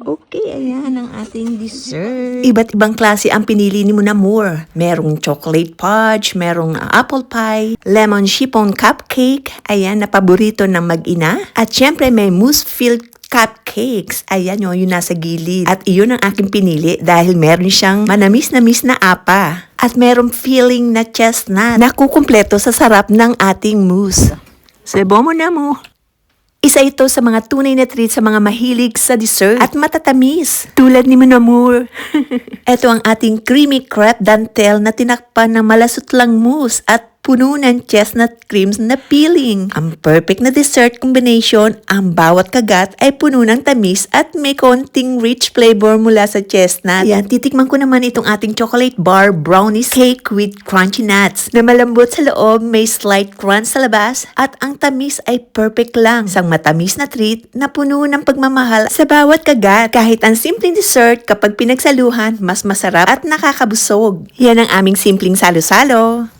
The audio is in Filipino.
Okay, ayan ang ating dessert. Iba't ibang klase ang pinili ni Mon Amour. Merong chocolate fudge, merong apple pie, lemon chiffon cupcake, ayan na paborito ng mag-ina. At syempre may mousse-filled cupcakes. Ayan yun nasa gilid. At iyon ang aking pinili dahil meron siyang manamis-namis na apa. At merong filling na chestnut na kukumpleto sa sarap ng ating mousse. Sebo mo na mo. Isa ito sa mga tunay na treat sa mga mahilig sa dessert at matatamis, tulad ni Mon Amour. Ito ang ating creamy crepe dentelle na tinakpan ng malasutlang mousse at puno ng chestnut creams na filling. Ang perfect na dessert combination, ang bawat kagat ay puno ng tamis at may konting rich flavor mula sa chestnut. Yan, titikman ko naman itong ating chocolate bar brownies cake with crunchy nuts na malambot sa loob, may slight crunch sa labas at ang tamis ay perfect lang. Isang matamis na treat na puno ng pagmamahal sa bawat kagat. Kahit ang simpleng dessert kapag pinagsaluhan, mas masarap at nakakabusog. Yan ang aming simpleng salo-salo.